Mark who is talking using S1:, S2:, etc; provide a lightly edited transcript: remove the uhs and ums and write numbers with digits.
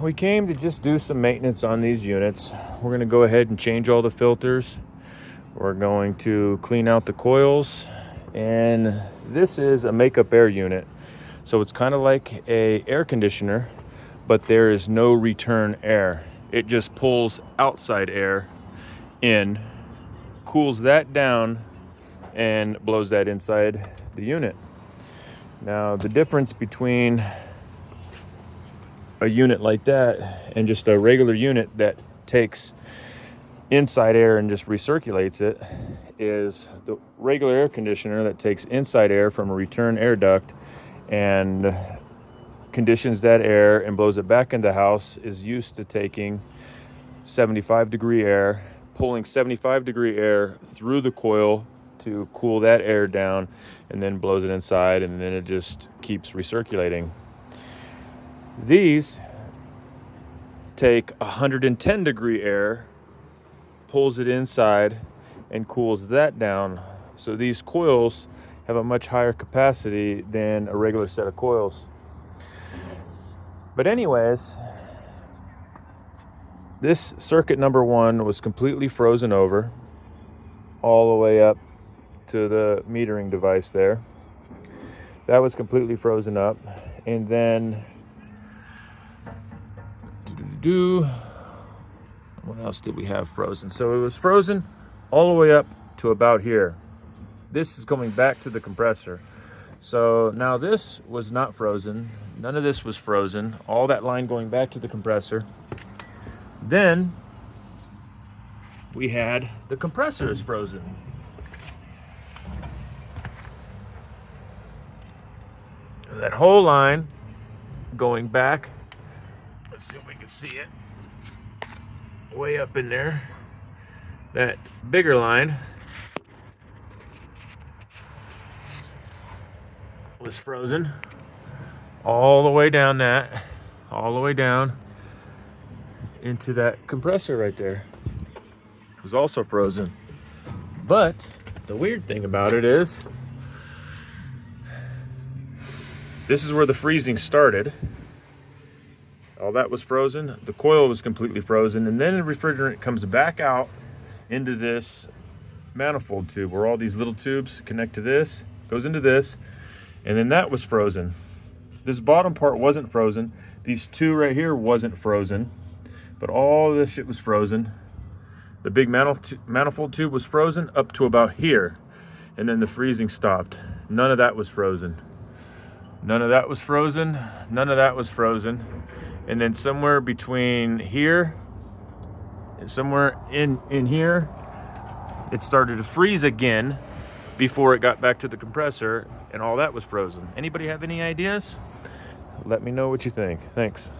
S1: we came to just do some maintenance on these units. We're going to go ahead and change all the filters. We're going to clean out the coils. And this is a makeup air unit. So it's kind of like a air conditioner, but there is no return air. It just pulls outside air in, cools that down, and blows that inside the unit. Now, the difference between a unit like that and just a regular unit that takes inside air and just recirculates it is the regular air conditioner that takes inside air from a return air duct and conditions that air and blows it back into the house is used to taking 75-degree air, pulling 75-degree air through the coil to cool that air down, and then blows it inside, and then it just keeps recirculating. These take 110-degree air, pulls it inside, and cools that down. So these coils have a much higher capacity than a regular set of coils. But anyways, this circuit number 1 was completely frozen over all the way up to the metering device there. That was completely frozen up. And then what else did we have frozen? So it was frozen all the way up to about here. This is going back to the compressor. So now this was not frozen. None of this was frozen. All that line going back to the compressor. Then we had the compressor is frozen. That whole line going back. Let's see if we can see it. Way up in there. That bigger line was frozen all the way down all the way down into that compressor right there. It was also frozen. But the weird thing about it is this is where the freezing started. All that was frozen. The coil was completely frozen. And then the refrigerant comes back out into this manifold tube where all these little tubes connect to this, goes into this, and then that was frozen. This bottom part wasn't frozen. These two right here wasn't frozen, but all this shit was frozen. The big manifold tube was frozen up to about here, and then the freezing stopped. None of that was frozen. None of that was frozen. None of that was frozen. And then somewhere between here and somewhere in here, it started to freeze again before it got back to the compressor, and all that was frozen. Anybody have any ideas? Let me know what you think. Thanks.